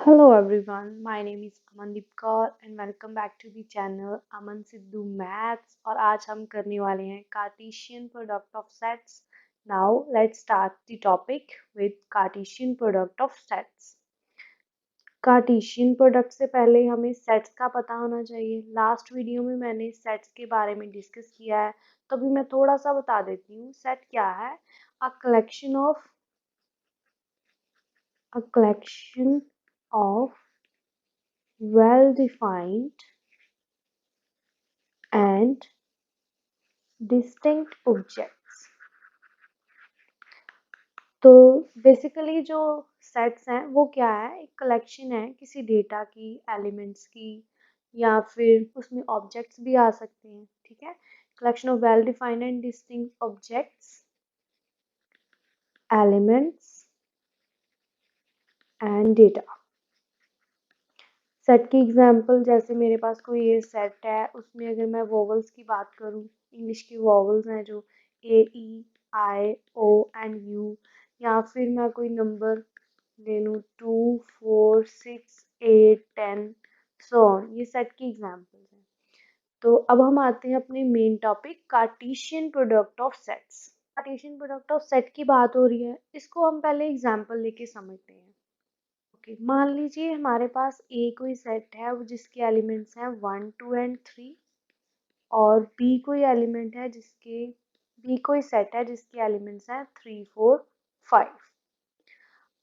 Hello everyone, my name is Amandeep Kaur and welcome back to the channel Aman Sidhu Maths और आज हम करने वाले हैं Cartesian product of sets. Now let's start the topic with Cartesian product of sets. Cartesian product से पहले हमें sets का पता होना चाहिए. लास्ट वीडियो में मैंने sets के बारे में डिस्कस किया है, तो अभी मैं थोड़ा सा बता देती हूँ. set क्या है? A collection of well-defined and distinct objects. तो बेसिकली जो सेट्स हैं वो क्या है? एक कलेक्शन है किसी डेटा की, एलिमेंट्स की, या फिर उसमें ऑब्जेक्ट्स भी आ सकते हैं. ठीक है, collection of well defined and distinct objects, elements and data. Set की एग्जांपल, जैसे मेरे पास कोई ये सेट है, उसमें अगर मैं वोवल्स की बात करूं, इंग्लिश की वोवल्स हैं जो ए, ई, आई, ओ एंड यू, या फिर मैं कोई नंबर ले लूँ 2, 4, 6, 8, 10 सो ऑन. ये सेट की एग्जांपल्स हैं. तो अब हम आते हैं अपने main topic Cartesian product of sets. Cartesian product of set की बात हो रही है, इसको हम पहले एग्जांपल लेके समझते हैं. मान लीजिए हमारे पास ए कोई सेट है जिसके एलिमेंट्स हैं 1, 2 एंड 3, और बी कोई एलिमेंट है बी कोई सेट है जिसके एलिमेंट्स हैं 3, 4, 5.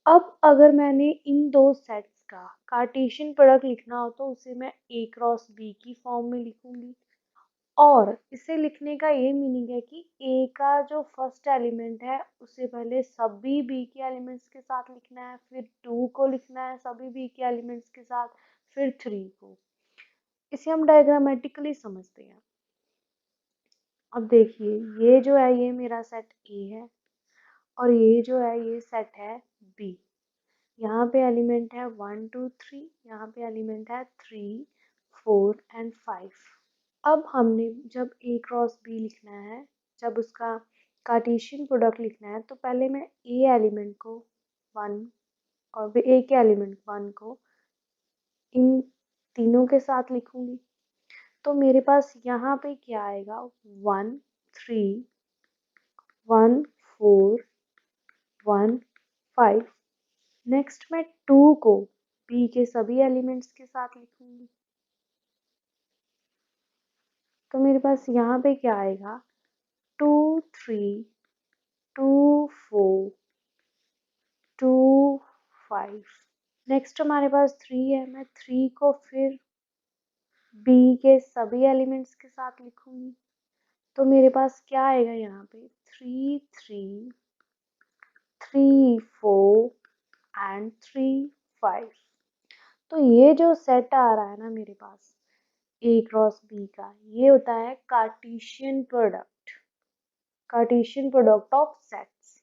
अब अगर मैंने इन दो सेट्स का कार्टेशियन प्रोडक्ट लिखना हो तो उसे मैं ए क्रॉस बी की फॉर्म में लिखूंगी. और इसे लिखने का ये मीनिंग है कि ए का जो फर्स्ट एलिमेंट है उसे पहले सभी बी के एलिमेंट्स के साथ लिखना है, फिर 2 को लिखना है सभी बी के एलिमेंट्स के साथ, फिर 3 को. इसे हम डायग्रामेटिकली समझते हैं. अब देखिए, ये जो है ये मेरा सेट ए है, और ये जो है ये सेट है बी. यहाँ पे एलिमेंट है 1, 2, 3, यहाँ पे एलिमेंट है 3, 4 एंड 5. अब हमने जब ए क्रॉस बी लिखना है, जब उसका कार्टेशियन प्रोडक्ट लिखना है, तो पहले मैं ए एलिमेंट को 1 और ए के एलिमेंट 1 को इन तीनों के साथ लिखूंगी. तो मेरे पास यहाँ पे क्या आएगा? 1, 3, 1, 4, 1, 5. नेक्स्ट मैं 2 को बी के सभी एलिमेंट्स के साथ लिखूंगी. तो मेरे पास यहाँ पे क्या आएगा? 2, 3, 2, 4, 2, 5. नेक्स्ट हमारे पास 3 है, मैं 3 को फिर बी के सभी एलिमेंट्स के साथ लिखूंगी. तो मेरे पास क्या आएगा यहाँ पे? 3, 3, 3, 4 एंड 3, 5. तो ये जो सेट आ रहा है ना मेरे पास ए क्रॉस बी का, ये होता है कार्टेशियन प्रोडक्ट ऑफ सेट्स.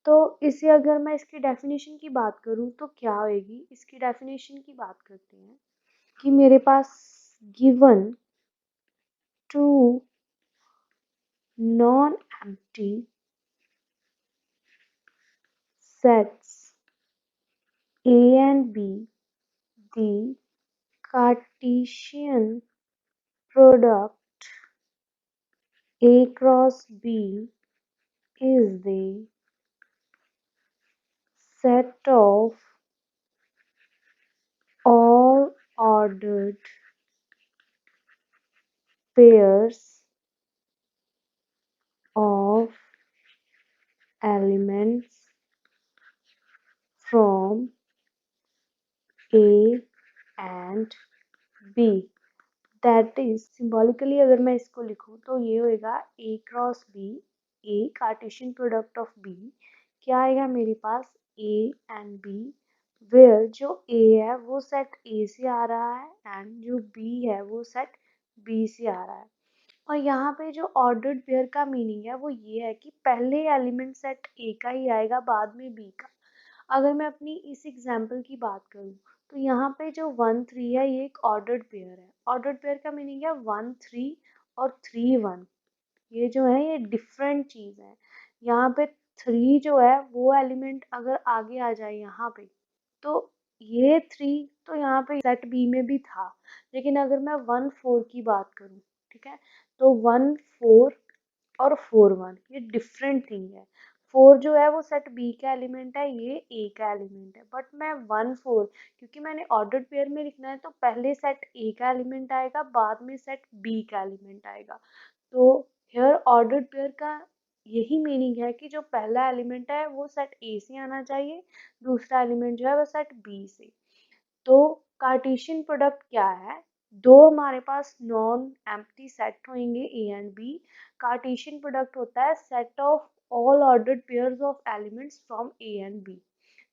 तो इसे अगर मैं इसकी डेफिनेशन की बात करूं तो क्या होएगी? इसकी डेफिनेशन की बात करते हैं कि मेरे पास given two non empty sets A and B, the Cartesian product A cross B is the set of all ordered pairs of elements from A and B. That is symbolically अगर मैं इसको लिखूं तो ये होएगा A cross B, A Cartesian product of B. क्या आएगा मेरे पास? ए एंड बी, वेयर जो ए है वो सेट ए से आ रहा है एंड जो बी है वो सेट बी से आ रहा है. और यहाँ पे जो ऑर्डर्ड पेयर का मीनिंग है वो ये है कि पहले एलिमेंट सेट ए का ही आएगा, बाद में बी का. अगर मैं अपनी इस एग्जाम्पल की बात करूँ तो यहाँ पे जो 1, 3 है ये एक ऑर्डर्ड पेयर है. ऑर्डर्ड पेयर का मीनिंग है 1, 3 और 3, 1. ये जो है ये डिफरेंट चीज़ है. यहाँ पे 3 जो है वो एलिमेंट अगर आगे आ जाए यहाँ पे, तो ये 3 तो यहाँ पे सेट बी में भी था, लेकिन अगर मैं 1 4 की बात करूँ, ठीक है, तो 1 4 और 4 1 ये डिफरेंट थिंग है। 4 जो है वो सेट बी का एलिमेंट है, ये ए का एलिमेंट है, बट मैं 1 4 क्योंकि मैंने ऑर्डर्ड पेयर में लिखना है तो पहले सेट ए का एलिमेंट आएगा, बाद में सेट बी का एलिमेंट आएगा। तो हेयर ऑर्डर्ड पेयर का यही मीनिंग है कि जो पहला एलिमेंट है वो सेट ए से आना चाहिए, दूसरा एलिमेंट जो है वो सेट बी से। तो कार्टेशियन प्रोडक्ट क्या है? दो हमारे पास नॉन एम्प्टी सेट होंगे A and B. Cartesian product होता है set of all ordered pairs of elements from A and B.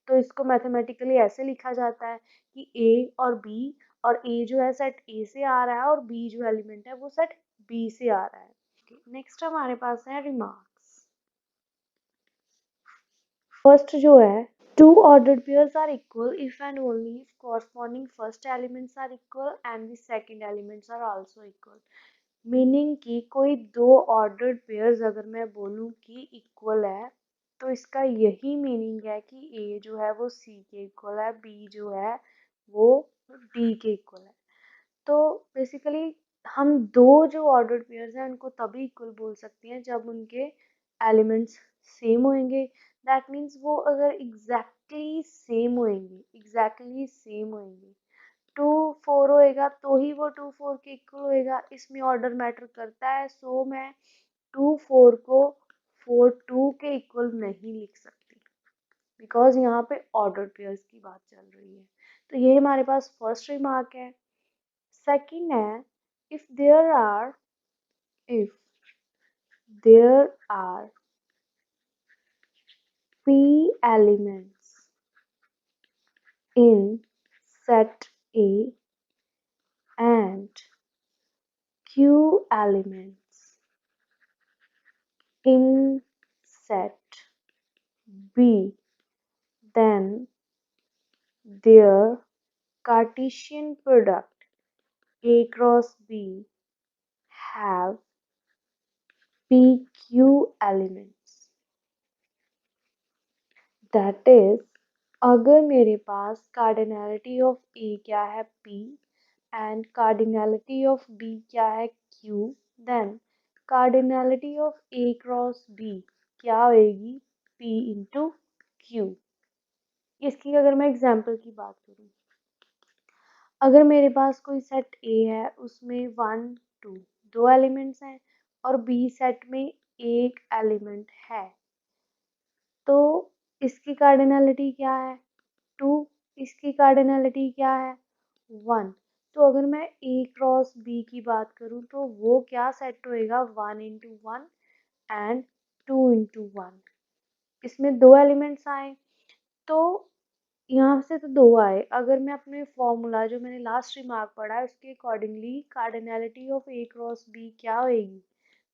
तो इसको मैथमेटिकली ऐसे लिखा जाता है कि ए और बी, और ए जो है सेट ए से आ रहा है और बी जो एलिमेंट है वो सेट बी से आ रहा है। नेक्स्ट हमारे पास है रिमार्क्स। फर्स्ट जो है, two ordered pairs are equal if and only if corresponding first elements are equal and the second elements are also equal। Meaning कि कोई दो ऑर्डर्ड पेयर्स अगर मैं बोलूँ कि इक्वल है, तो इसका यही मीनिंग है कि ए जो है वो सी के इक्वल है, बी जो है वो डी के इक्वल है। तो बेसिकली हम दो जो ऑर्डर्ड पेयर्स हैं उनको तभी इक्वल बोल सकते हैं जब उनके एलिमेंट्स सेम होंगे। दैट मीन्स वो अगर एग्जैक्टली सेम होंगे, एग्जैक्टली सेम होंगे, 2 4 होएगा तो ही वो 2 4 के इक्वल होएगा, इसमें ऑर्डर मैटर करता है। सो मैं 2 4 को 4 2 के इक्वल नहीं लिख सकती, बिकॉज यहाँ पे ऑर्डर पेयर्स की बात चल रही है। तो ये हमारे पास फर्स्ट रिमार्क है। सेकंड है, if there are if there are p elements in set A and q elements in set B, then their Cartesian product A cross B have pq elements। That is, अगर मेरे पास cardinality of ए क्या है P and cardinality of B क्या है Q, then cardinality of A cross B क्या होएगी P into Q। इसकी अगर मैं एग्जांपल की बात करूँ, अगर मेरे पास कोई सेट ए है उसमें 1 2 दो एलिमेंट्स हैं और बी सेट में एक एलिमेंट है, तो इसकी कार्डिनैलिटी क्या है 2, इसकी कार्डिनैलिटी क्या है 1। तो अगर मैं ए क्रॉस बी की बात करूँ तो वो क्या सेट होएगा 1 इंटू 1 एंड 2 इंटू 1। इसमें दो एलिमेंट्स आए तो यहाँ से तो दो आए। अगर मैं अपने फॉर्मूला जो मैंने लास्ट रिमार्क पढ़ा है उसके accordingly cardinality of A cross B क्या होएगी,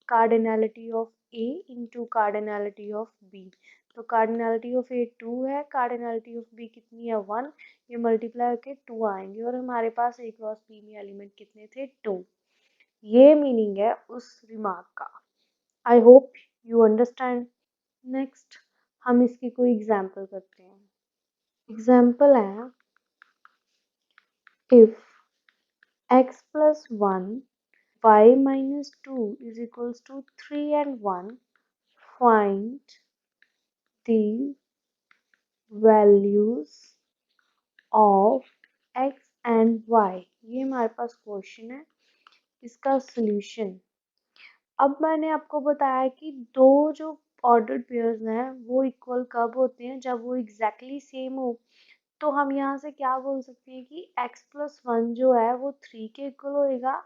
cardinality of A into cardinality of B. तो कार्डिनैलिटी ऑफ ए 2 है, कार्डिनैलिटी ऑफ बी कितनी है 1, ये मल्टीप्लाई होके 2 आएंगे और हमारे पास ए क्रॉस बी में एलिमेंट कितने थे 2। ये मीनिंग है उस रिमार्क का। आई होप यू अंडरस्टैंड। नेक्स्ट हम इसकी कोई एग्जाम्पल करते हैं। एग्जाम्पल है, if x plus 1 y minus 2 is equals to 3 and 1, find the values of x and y। ये हमारे पास क्वेश्चन है, इसका सॉल्यूशन। अब मैंने आपको बताया कि दो जो ऑर्डर्ड पेयर्स हैं वो इक्वल कब होते हैं, जब वो एग्जैक्टली सेम हो। तो हम यहाँ से क्या बोल सकते हैं कि x प्लस 1 जो है वो 3 के इक्वल होएगा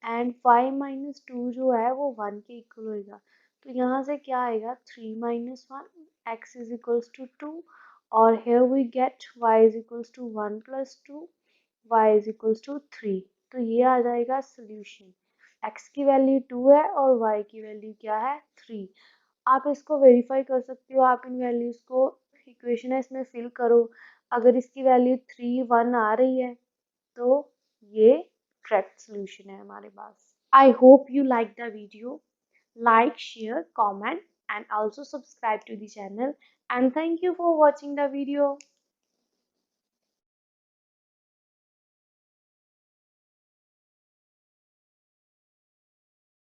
एंड y माइनस 2 जो है वो 1 के इक्वल होएगा। तो यहाँ से क्या आएगा 3 minus 1, x is equals to 2 और here we get y is equals to 1 plus 2, y is equals to 3। तो ये आ जाएगा सोल्यूशन। x की वैल्यू 2 है और y की वैल्यू क्या है 3। आप इसको वेरीफाई कर सकते हो, आप इन वैल्यूज को इक्वेशन है इसमें फिल करो। अगर इसकी वैल्यू 3 1 आ रही है तो ये करेक्ट सोल्यूशन है हमारे पास। I hope you like the video. Like share comment and also subscribe to the channel, and thank you for watching the video।